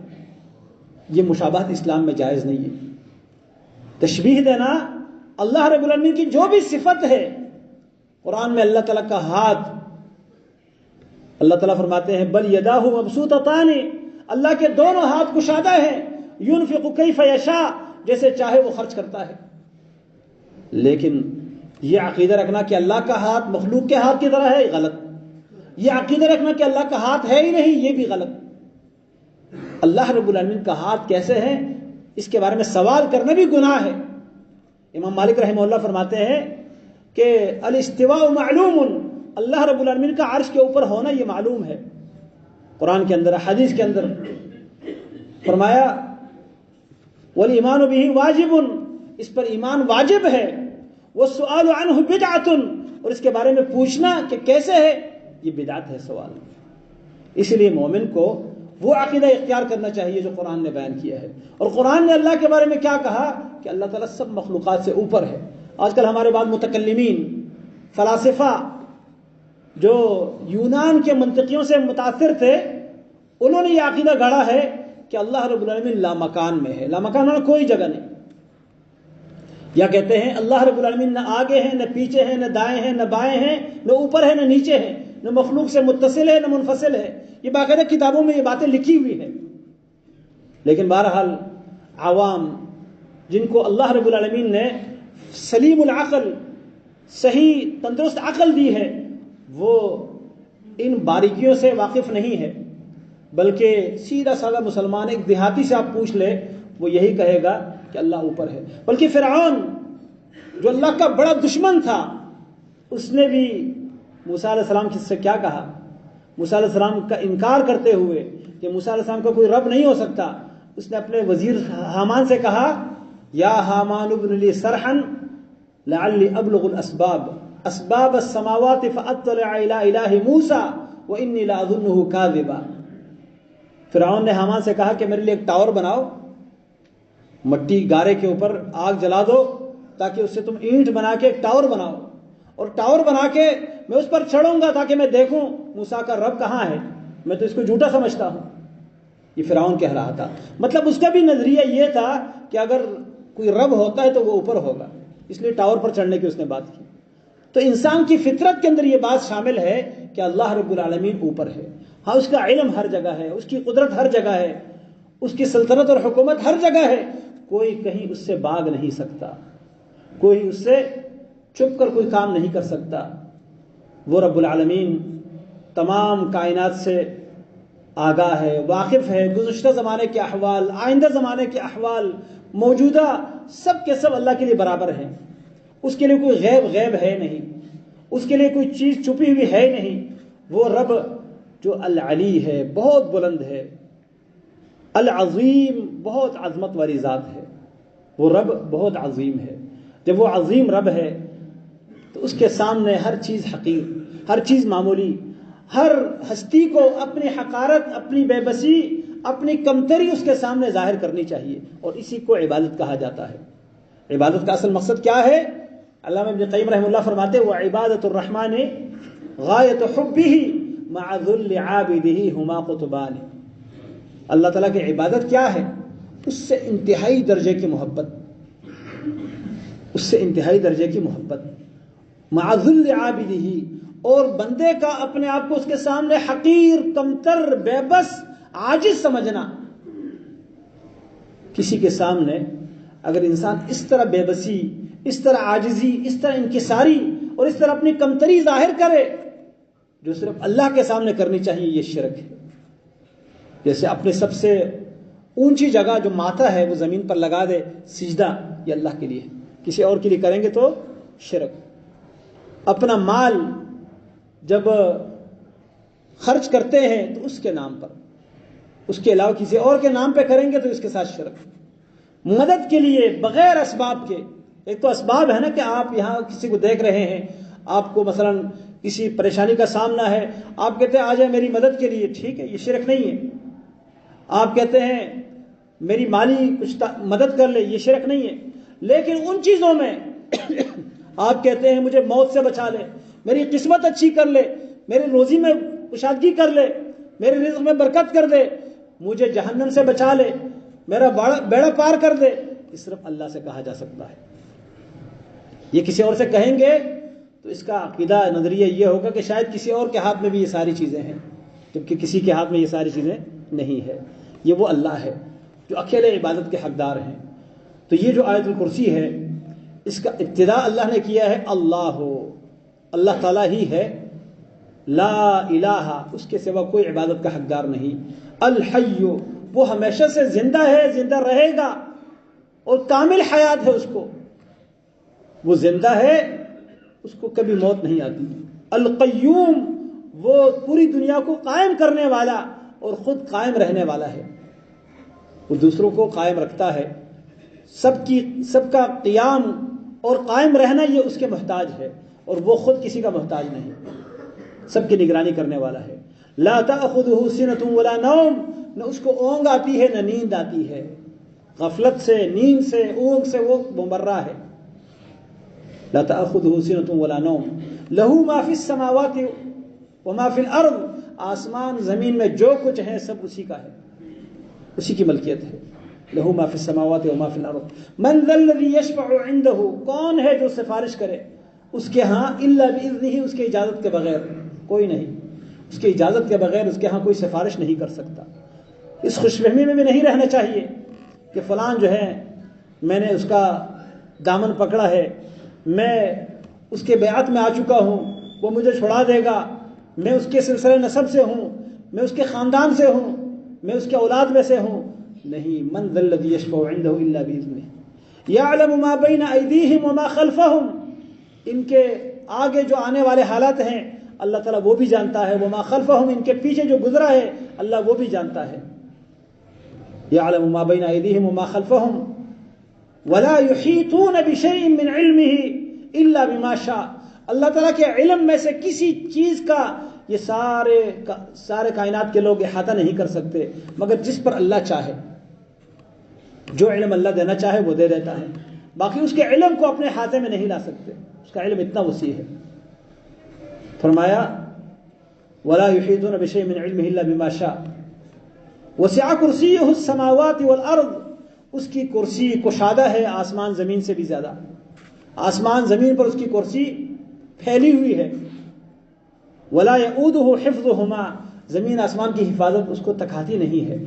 یہ مشابہت اسلام میں جائز نہیں ہے۔ تشبیہ دینا اللہ رب العالمین کی جو بھی صفت ہے، قرآن میں اللہ تعالیٰ کا ہاتھ، اللہ تعالیٰ فرماتے ہیں بل یداہ مبسوطتان، اللہ کے دونوں ہاتھ کشادہ ہیں، ينفق کیف یشاء، جیسے چاہے وہ خرچ کرتا ہے۔ لیکن یہ عقیدہ رکھنا کہ اللہ کا ہاتھ مخلوق کے ہاتھ کی طرح ہے، یہ غلط۔ یہ عقیدہ رکھنا کہ اللہ کا ہاتھ ہے ہی نہیں، یہ بھی غلط۔ اللہ رب العالمین کا ہاتھ کیسے ہے، اس کے بارے میں سوال کرنا بھی گناہ ہے۔ امام مالک رحمہ اللہ فرماتے ہیں کہ الاستواء معلوم، اللہ رب العالمین کا عرش کے اوپر ہونا یہ معلوم ہے۔ قرآن کے اندر، حدیث کے اندر فرمایا والایمان به واجب، اس پر ایمان واجب ہے، والسؤال عنہ بدعۃ، اور اس کے بارے میں پوچھنا کہ کیسے ہے، یہ بدعت ہے سوال۔ اس لیے مومن کو وہ عقیدہ اختیار کرنا چاہیے جو قرآن نے بیان کیا ہے۔ اور قرآن نے اللہ کے بارے میں کیا کہا کہ اللہ تعالیٰ سب مخلوقات سے اوپر ہے۔ آج کل ہمارے بعض متکلمین، فلاسفہ جو یونان کے منطقیوں سے متاثر تھے، انہوں نے یہ عقیدہ گڑھا ہے کہ اللہ رب العالمین لامکان میں ہے، لامکان میں کوئی جگہ نہیں۔ یا کہتے ہیں اللہ رب العالمین نہ آگے ہیں، نہ پیچھے ہیں، نہ دائیں ہیں، نہ بائیں ہیں، نہ اوپر ہے، نہ نیچے ہیں، نہ مخلوق سے متصل ہے، نہ منفصل ہے۔ یہ باقاعدہ کتابوں میں یہ باتیں لکھی ہوئی ہیں۔ لیکن بہرحال عوام جن کو اللہ رب العالمین نے سلیم العقل، صحیح تندرست عقل دی ہے، وہ ان باریکیوں سے واقف نہیں ہے، بلکہ سیدھا سادہ مسلمان ایک دیہاتی سے آپ پوچھ لے، وہ یہی کہے گا کہ اللہ اوپر ہے۔ بلکہ فرعون جو اللہ کا بڑا دشمن تھا، اس نے بھی موسیٰ علیہ السلام سے کیا کہا؟ موسیٰ علیہ السلام کا انکار کرتے ہوئے کہ موسیٰ علیہ السلام کا کوئی رب نہیں ہو سکتا، اس نے اپنے وزیر حامان سے کہا یا حامان ابن لی صرحا لعلی ابلغ الاسباب اسباب السماوات فاطلع الى الہ موسیٰ وانی لاظنہ کاذبا۔ فرعون نے حامان سے کہا کہ میرے لیے ایک ٹاور بناؤ، مٹی گارے کے اوپر آگ جلا دو تاکہ اس سے تم اینٹ بنا کے ایک ٹاور بناؤ، اور ٹاور بنا کے میں اس پر چڑھوں گا تاکہ میں دیکھوں موسیٰ کا رب کہاں ہے، میں تو اس کو جھوٹا سمجھتا ہوں۔ یہ فرعون کہہ رہا تھا، مطلب اس کا بھی نظریہ یہ تھا کہ اگر کوئی رب ہوتا ہے تو وہ اوپر ہوگا، اس لیے ٹاور پر چڑھنے کی اس نے بات کی۔ تو انسان کی فطرت کے اندر یہ بات شامل ہے کہ اللہ رب العالمین اوپر ہے۔ ہاں اس کا علم ہر جگہ ہے، اس کی قدرت ہر جگہ ہے، اس کی سلطنت اور حکومت ہر جگہ ہے، کوئی کہیں اس سے بھاگ نہیں سکتا، کوئی اس سے چھپ کر کوئی کام نہیں کر سکتا۔ وہ رب العالمین تمام کائنات سے آگاہ ہے، واقف ہے، گزشتہ زمانے کے احوال، آئندہ زمانے کے احوال، موجودہ، سب کے سب اللہ کے لیے برابر ہیں۔ اس کے لیے کوئی غیب ہے نہیں، اس کے لیے کوئی چیز چھپی ہوئی ہے نہیں۔ وہ رب جو العلی ہے، بہت بلند ہے، العظیم، بہت عظمت والی ذات ہے، وہ رب بہت عظیم ہے۔ جب وہ عظیم رب ہے تو اس کے سامنے ہر چیز حقیر، ہر چیز معمولی، ہر ہستی کو اپنی حقارت، اپنی بے بسی، اپنی کمتری اس کے سامنے ظاہر کرنی چاہیے، اور اسی کو عبادت کہا جاتا ہے۔ عبادت کا اصل مقصد کیا ہے؟ علامہ ابن قیم رحمہ اللہ فرماتے ہیں وعبادۃ الرحمن غایۃ حبہ مع ذل عابدہ ہما قطبان۔ اللہ تعالیٰ کی عبادت کیا ہے؟ اس سے انتہائی درجے کی محبت، اس سے انتہائی درجے کی محبت، مع ذل عابدہ، اور بندے کا اپنے آپ کو اس کے سامنے حقیر، کمتر، بے بس، عاجز سمجھنا۔ کسی کے سامنے اگر انسان اس طرح بے بسی، اس طرح عاجزی، اس طرح انکساری اور اس طرح اپنی کمتری ظاہر کرے جو صرف اللہ کے سامنے کرنی چاہیے، یہ شرک ہے۔ جیسے اپنے سب سے اونچی جگہ جو ماتھا ہے وہ زمین پر لگا دے، سجدہ، یہ اللہ کے لیے، کسی اور کے لیے کریں گے تو شرک۔ اپنا مال جب خرچ کرتے ہیں تو اس کے نام پر، اس کے علاوہ کسی اور کے نام پہ کریں گے تو اس کے ساتھ شرک۔ مدد کے لیے بغیر اسباب کے، ایک تو اسباب ہے نا کہ آپ یہاں کسی کو دیکھ رہے ہیں، آپ کو مثلا کسی پریشانی کا سامنا ہے، آپ کہتے ہیں آ جائے میری مدد کے لیے، ٹھیک ہے، یہ شرک نہیں ہے۔ آپ کہتے ہیں میری مالی کچھ مدد کر لے، یہ شرک نہیں ہے۔ لیکن ان چیزوں میں آپ کہتے ہیں مجھے موت سے بچا لے، میری قسمت اچھی کر لے، میری روزی میں کشادگی کر لے، میرے رزق میں برکت کر دے، مجھے جہنم سے بچا لے، میرا بیڑا پار کر دے، یہ صرف اللہ سے کہا جا سکتا ہے۔ یہ کسی اور سے کہیں گے تو اس کا عقیدہ نظریہ یہ ہوگا کہ شاید کسی اور کے ہاتھ میں بھی یہ ساری چیزیں ہیں، جبکہ کسی کے ہاتھ میں یہ ساری چیزیں نہیں ہے۔ یہ وہ اللہ ہے جو اکیلے عبادت کے حقدار ہیں۔ تو یہ جو آیت الکرسی ہے، اس کا ابتدا اللہ نے کیا ہے اللہ تعالیٰ ہی ہے، لا الہ، اس کے سوا کوئی عبادت کا حقدار نہیں، الحی، وہ ہمیشہ سے زندہ ہے، زندہ رہے گا، اور کامل حیات ہے اس کو، وہ زندہ ہے، اس کو کبھی موت نہیں آتی، القیوم، وہ پوری دنیا کو قائم کرنے والا اور خود قائم رہنے والا ہے، وہ دوسروں کو قائم رکھتا ہے، سب کا قیام اور قائم رہنا یہ اس کے محتاج ہے، اور وہ خود کسی کا محتاج نہیں، سب کی نگرانی کرنے والا ہے۔ لا تأخذہ سنۃ ولا نوم، نہ اس کو اونگ آتی ہے نہ نیند آتی ہے، غفلت سے، نیند سے، اونگ سے وہ مبرہ ہے۔ لا تأخذہ سنۃ ولا نوم، لہ ما فی السماوات وما فی الارض، آسمان زمین میں جو کچھ ہے سب اسی کا ہے، اسی کی ملکیت ہے۔ لہ ما فی السماوات وما فی الارض، من ذا الذی یشفع عندہ، کون ہے جو سفارش کرے اس کے ہاں، الا باذنہ، اس کے اجازت کے بغیر، کوئی نہیں، اس کی اجازت کے بغیر اس کے ہاں کوئی سفارش نہیں کر سکتا۔ اس خوش فہمی میں بھی نہیں رہنا چاہیے کہ فلان جو ہے میں نے اس کا دامن پکڑا ہے، میں اس کے بیعت میں آ چکا ہوں، وہ مجھے چھڑا دے گا، میں اس کے سلسلہ نسب سے ہوں، میں اس کے خاندان سے ہوں، میں اس کے اولاد میں سے ہوں، نہیں، من ذا الذی یشفع عندہ الا باذنہ، یعلم ما بین ایدیہم وما خلفہم، ان کے آگے جو آنے والے حالات ہیں اللہ تعالیٰ وہ بھی جانتا ہے، وما خلفہم، ان کے پیچھے جو گزرا ہے اللہ وہ بھی جانتا ہے، یعلم ما بین ایدیہم وما خلفہم ولا یحیطون بشیء من علمہ الا بما شاء، اللہ تعالیٰ کے علم میں سے کسی چیز کا یہ سارے کائنات کے لوگ احاطہ نہیں کر سکتے مگر جس پر اللہ چاہے، جو علم اللہ دینا چاہے وہ دے دیتا ہے، باقی اس کے علم کو اپنے احاطے میں نہیں لا سکتے، اس کا علم اتنا وسیع ہے۔ فرمایا ولا یحیطون بشیء من علمہ الا بما شاء وسع کرسیہ السماوات والارض، اس کی کرسی کشادہ ہے آسمان زمین سے بھی زیادہ، آسمان زمین پر اس کی کرسی پھیلی ہوئی ہے، ولا یؤودہ حفظہما، زمین آسمان کی حفاظت اس کو تکاتی نہیں ہے،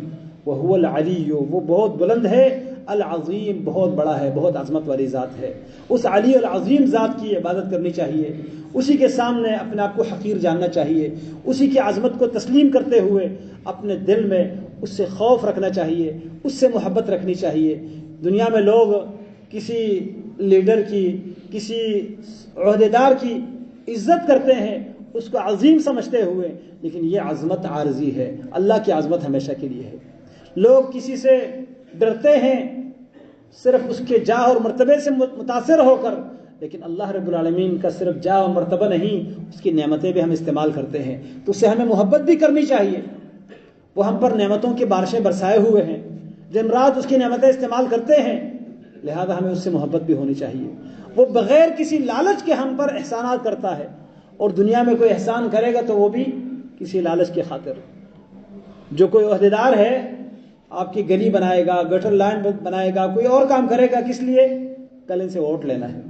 وہو العلی، وہ بہت بلند ہے، العظیم، بہت بڑا ہے، بہت عظمت والی ذات ہے، اس علی العظیم ذات کی عبادت کرنی چاہیے، اسی کے سامنے اپنے آپ کو حقیر جاننا چاہیے، اسی کی عظمت کو تسلیم کرتے ہوئے اپنے دل میں اس سے خوف رکھنا چاہیے، اس سے محبت رکھنی چاہیے۔ دنیا میں لوگ کسی لیڈر کی، کسی عہدیدار کی عزت کرتے ہیں، اس کو عظیم سمجھتے ہوئے، لیکن یہ عظمت عارضی ہے، اللہ کی عظمت ہمیشہ کے لیے ہے۔ لوگ کسی سے ڈرتے ہیں صرف اس کے جاہ اور مرتبے سے متاثر ہو کر، لیکن اللہ رب العالمین کا صرف جاہ اور مرتبہ نہیں، اس کی نعمتیں بھی ہم استعمال کرتے ہیں، تو اس سے ہمیں محبت بھی کرنی چاہیے۔ وہ ہم پر نعمتوں کی بارشیں برسائے ہوئے ہیں، دن رات اس کی نعمتیں استعمال کرتے ہیں، لہذا ہمیں اس سے محبت بھی ہونی چاہیے۔ وہ بغیر کسی لالچ کے ہم پر احسانات کرتا ہے، اور دنیا میں کوئی احسان کرے گا تو وہ بھی کسی لالچ کی خاطر۔ جو کوئی عہدیدار ہے آپ کی گلی بنائے گا، گٹر لائن بنائے گا، کوئی اور کام کرے گا، کس لیے؟ کل ان سے ووٹ لینا ہے۔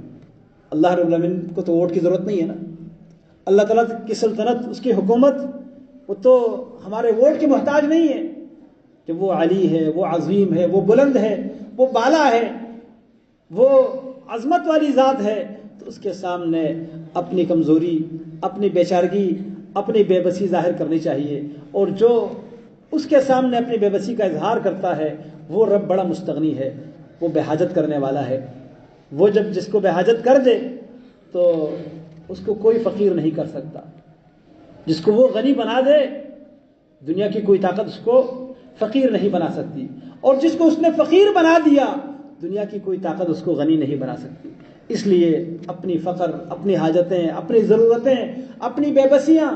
اللہ رب العالمین کو تو ووٹ کی ضرورت نہیں ہے نا، اللہ تعالیٰ کی سلطنت، اس کی حکومت، وہ تو ہمارے ووٹ کی محتاج نہیں ہے، کہ وہ علی ہے، وہ عظیم ہے، وہ بلند ہے، وہ بالا ہے، وہ عظمت والی ذات ہے، تو اس کے سامنے اپنی کمزوری، اپنی بیچارگی، اپنی بے بسی ظاہر کرنی چاہیے، اور جو اس کے سامنے اپنی بے بسی کا اظہار کرتا ہے وہ رب بڑا مستغنی ہے، وہ بے حاجت کرنے والا ہے، وہ جب جس کو بے حاجت کر دے تو اس کو کوئی فقیر نہیں کر سکتا، جس کو وہ غنی بنا دے دنیا کی کوئی طاقت اس کو فقیر نہیں بنا سکتی، اور جس کو اس نے فقیر بنا دیا دنیا کی کوئی طاقت اس کو غنی نہیں بنا سکتی۔ اس لیے اپنی فقر، اپنی حاجتیں، اپنی ضرورتیں، اپنی بے بسیاں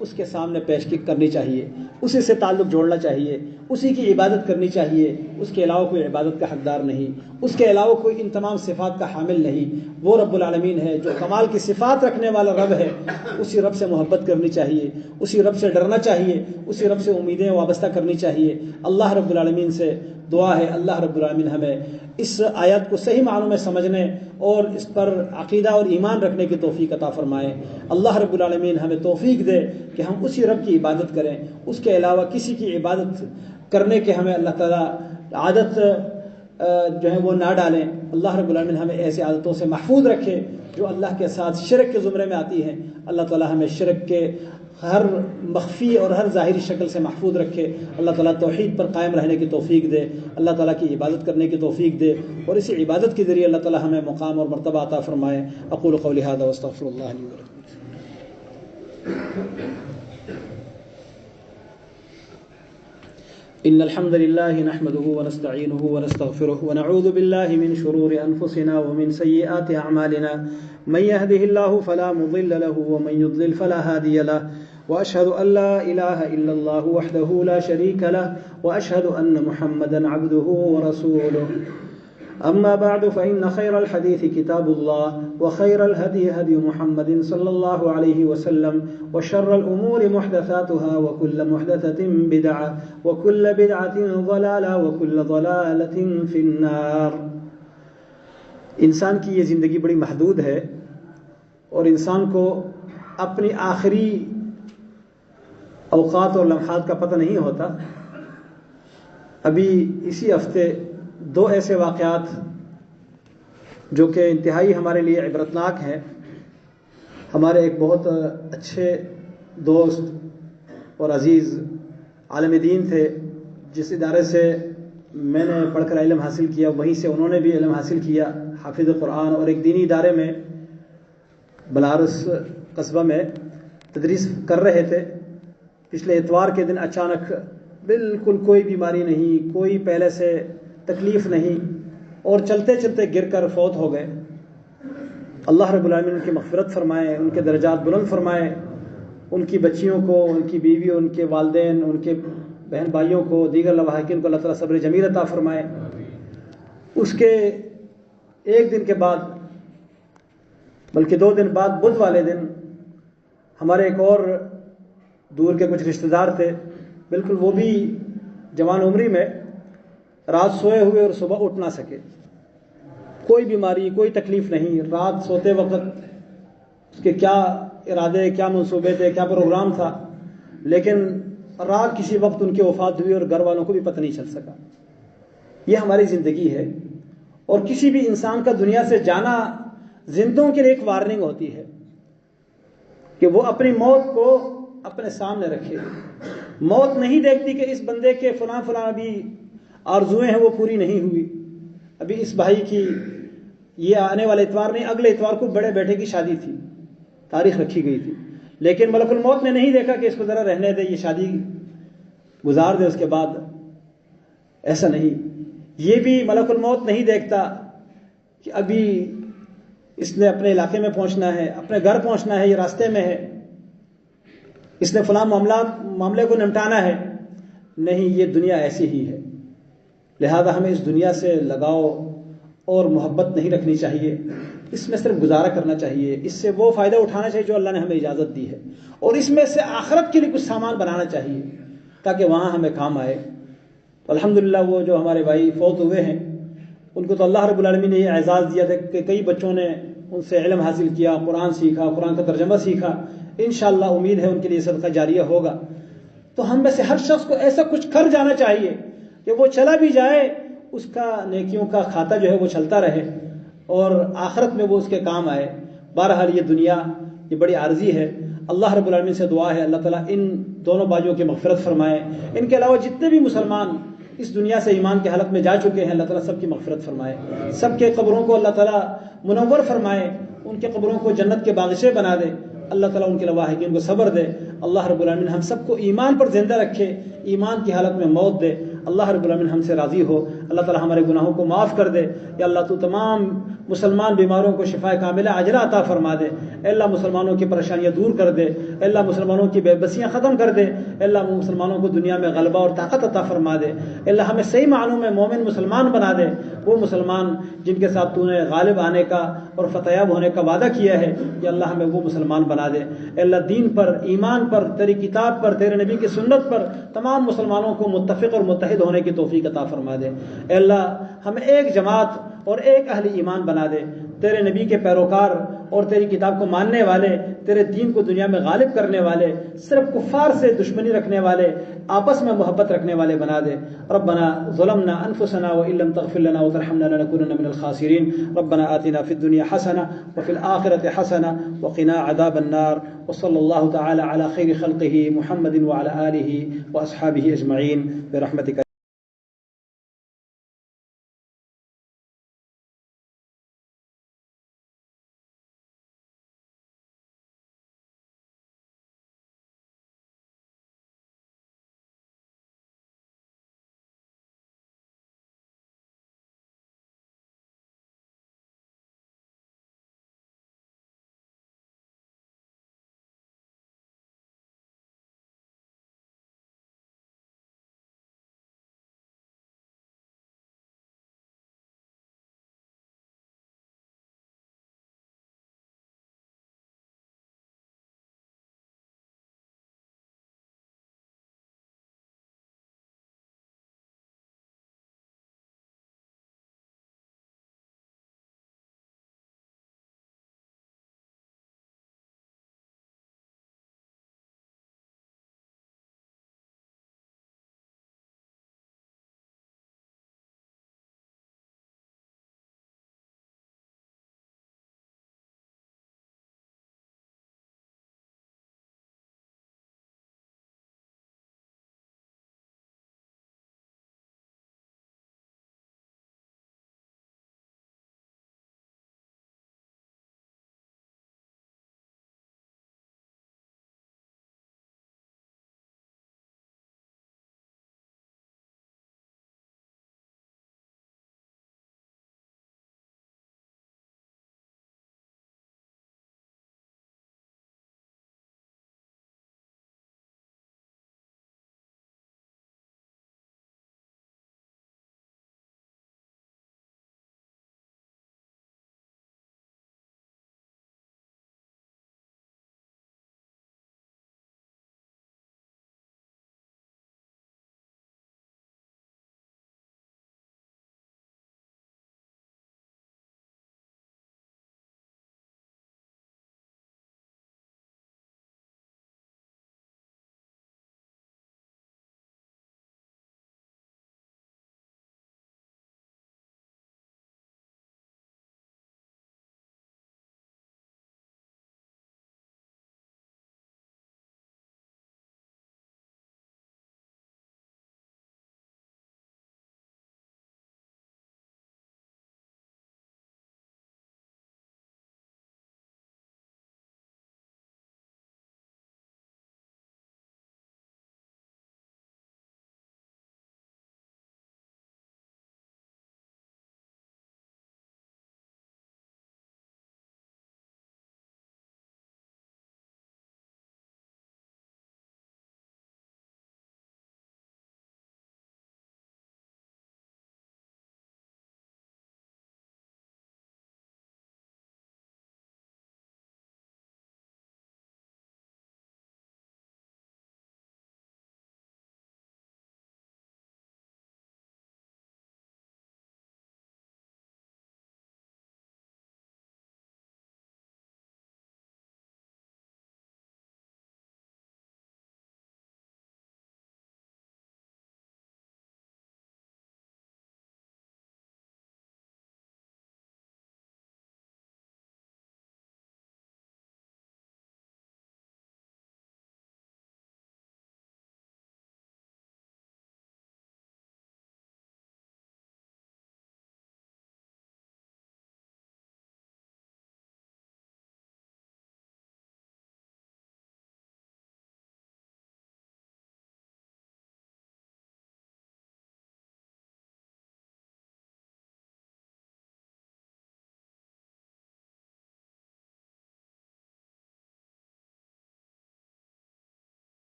اس کے سامنے پیش کرنی چاہیے، اسی سے تعلق جوڑنا چاہیے، اسی کی عبادت کرنی چاہیے، اس کے علاوہ کوئی عبادت کا حقدار نہیں، اس کے علاوہ کوئی ان تمام صفات کا حامل نہیں۔ وہ رب العالمین ہے جو کمال کی صفات رکھنے والا رب ہے، اسی رب سے محبت کرنی چاہیے، اسی رب سے ڈرنا چاہیے، اسی رب سے امیدیں وابستہ کرنی چاہیے۔ اللہ رب العالمین سے دعا ہے اللہ رب العالمین ہمیں اس آیت کو صحیح معنوں میں سمجھنے اور اس پر عقیدہ اور ایمان رکھنے کی توفیق عطا فرمائے۔ اللہ رب العالمین ہمیں توفیق دے کہ ہم اسی رب کی عبادت کریں، اس کے علاوہ کسی کی عبادت کرنے کے ہمیں اللہ تعالیٰ عادت جو ہے وہ نہ ڈالیں۔ اللہ رب العالمین ہمیں ایسے عادتوں سے محفوظ رکھے جو اللہ کے ساتھ شرک کے زمرے میں آتی ہیں۔ اللہ تعالیٰ ہمیں شرک کے ہر مخفی اور ہر ظاہری شکل سے محفوظ رکھے۔ اللہ تعالیٰ توحید پر قائم رہنے کی توفیق دے، اللہ تعالیٰ کی عبادت کرنے کی توفیق دے، اور اسی عبادت کے ذریعے اللہ تعالیٰ ہمیں مقام اور مرتبہ عطا فرمائے۔ اقول قولی ھذا واستغفر اللہ لی ولکم۔ إن الحمد لله نحمده ونستعينه ونستغفره ونعوذ بالله من شرور أنفسنا ومن سيئات أعمالنا من يهده الله فلا مضل له ومن يضلل فلا هادي له وأشهد أن لا إله إلا الله وحده لا شريك له وأشهد أن محمدا عبده ورسوله أما بعد فإن خير الحديث كتاب الله وخير الهدي هدي محمد صلى الله عليه وسلم وشر الأمور محدثاتها وكل محدثة بدعة وكل بدعة ضلالة وكل ضلالة في النار۔ انسان کی یہ زندگی بڑی محدود ہے اور انسان کو اپنی آخری اوقات اور لمحات کا پتہ نہیں ہوتا۔ ابھی اسی ہفتے دو ایسے واقعات جو کہ انتہائی ہمارے لیے عبرتناک ہیں۔ ہمارے ایک بہت اچھے دوست اور عزیز عالم دین تھے، جس ادارے سے میں نے پڑھ کر علم حاصل کیا، وہیں سے انہوں نے بھی علم حاصل کیا، حافظ قرآن، اور ایک دینی ادارے میں بلارس قصبہ میں تدریس کر رہے تھے۔ پچھلے اتوار کے دن اچانک بالکل کوئی بیماری نہیں، کوئی پہلے سے تکلیف نہیں، اور چلتے چلتے گر کر فوت ہو گئے۔ اللہ رب العالمین ان کی مغفرت فرمائے، ان کے درجات بلند فرمائے، ان کی بچیوں کو، ان کی بیویوں، ان کے والدین، ان کے بہن بھائیوں کو، دیگر لواحقین کو اللہ تعالیٰ صبر جمیل عطا فرمائے۔ اس کے ایک دن کے بعد، بلکہ 2 دن بعد، بدھ والے دن ہمارے ایک اور دور کے کچھ رشتہ دار تھے، بالکل وہ بھی جوان عمری میں، رات سوئے ہوئے اور صبح اٹھ نہ سکے۔ کوئی بیماری، کوئی تکلیف نہیں، رات سوتے وقت اس کے کیا ارادے، کیا منصوبے تھے، کیا پروگرام تھا، لیکن رات کسی وقت ان کی وفات ہوئی اور گھر والوں کو بھی پتہ نہیں چل سکا۔ یہ ہماری زندگی ہے، اور کسی بھی انسان کا دنیا سے جانا زندوں کے لیے ایک وارننگ ہوتی ہے کہ وہ اپنی موت کو اپنے سامنے رکھے۔ موت نہیں دیکھتی کہ اس بندے کے فلاں فلاں ابھی آرزویں ہیں وہ پوری نہیں ہوئی، ابھی اس بھائی کی یہ آنے والے اتوار نہیں، اگلے اتوار کو بڑے بیٹے کی شادی تھی، تاریخ رکھی گئی تھی، لیکن ملک الموت نے نہیں دیکھا کہ اس کو ذرا رہنے دے، یہ شادی گزار دے اس کے بعد۔ ایسا نہیں، یہ بھی ملک الموت نہیں دیکھتا کہ ابھی اس نے اپنے علاقے میں پہنچنا ہے، اپنے گھر پہنچنا ہے، یہ راستے میں ہے، اس نے فلاں معاملے کو نمٹانا ہے۔ نہیں، یہ دنیا ایسی ہی ہے، لہذا ہمیں اس دنیا سے لگاؤ اور محبت نہیں رکھنی چاہیے، اس میں صرف گزارا کرنا چاہیے، اس سے وہ فائدہ اٹھانا چاہیے جو اللہ نے ہمیں اجازت دی ہے، اور اس میں سے آخرت کے لیے کچھ سامان بنانا چاہیے تاکہ وہاں ہمیں کام آئے۔ الحمدللہ وہ جو ہمارے بھائی فوت ہوئے ہیں ان کو تو اللہ رب العالمین نے یہ اعزاز دیا تھا کہ کئی بچوں نے ان سے علم حاصل کیا، قرآن سیکھا، قرآن کا ترجمہ سیکھا، انشاءاللہ امید ہے ان کے لیے صدقہ جاریہ ہوگا۔ تو ہم میں سے ہر شخص کو ایسا کچھ کر جانا چاہیے کہ وہ چلا بھی جائے، اس کا نیکیوں کا کھاتہ جو ہے وہ چلتا رہے اور آخرت میں وہ اس کے کام آئے۔ بہرحال یہ دنیا یہ بڑی عارضی ہے۔ اللہ رب العالمین سے دعا ہے اللہ تعالیٰ ان دونوں بھائیوں کی مغفرت فرمائے، ان کے علاوہ جتنے بھی مسلمان اس دنیا سے ایمان کے حالت میں جا چکے ہیں اللہ تعالیٰ سب کی مغفرت فرمائے، سب کے قبروں کو اللہ تعالیٰ منور فرمائے، ان کے قبروں کو جنت کے باغیچے بنا دے، اللہ تعالیٰ ان کے لواحقین کو صبر دے۔ اللہ رب العالمین ہم سب کو ایمان پر زندہ رکھے، ایمان کی حالت میں موت دے۔ اللہ رب العالمین ہم سے راضی ہو، اللہ تعالی ہمارے گناہوں کو معاف کر دے۔ یا اللہ تو تمام مسلمان بیماروں کو شفاء کاملہ عاجلہ عطا فرما دے۔ اے اللہ مسلمانوں کی پریشانیاں دور کر دے، اے اللہ مسلمانوں کی بے بسیاں ختم کر دے، اے اللہ مسلمانوں کو دنیا میں غلبہ اور طاقت عطا فرما دے۔ اے اللہ ہمیں صحیح معنوں میں مومن مسلمان بنا دے، وہ مسلمان جن کے ساتھ تو نے غالب آنے کا اور فتح یاب ہونے کا وعدہ کیا ہے، یا اللہ ہمیں وہ مسلمان بنا دے۔ اے اللہ دین پر، ایمان پر، تیری کتاب پر، تیرے نبی کی سنت پر تمام مسلمانوں کو متفق اور متحد ہونے کی توفیق عطا فرما دے۔ اے اللہ ہمیں ایک جماعت اور ایک اہل ایمان بنا دے، تیرے نبی کے پیروکار اور تیری کتاب کو ماننے والے، تیرے دین کو دنیا میں غالب کرنے والے، صرف کفار سے دشمنی رکھنے والے، آپس میں محبت رکھنے والے بنا دے۔ ربنا ظلمنا انفسنا وان لم تغفر لنا وترحمنا لنكونن من الخاسرین۔ ربنا آتنا فی الدنیا حسنہ وفی الآخرۃ حسنہ وقنا عذاب النار۔ وصلی اللہ تعالی علی خیر خلقہ محمد وعلی آلہ واصحابہ اجمعین برحمتک۔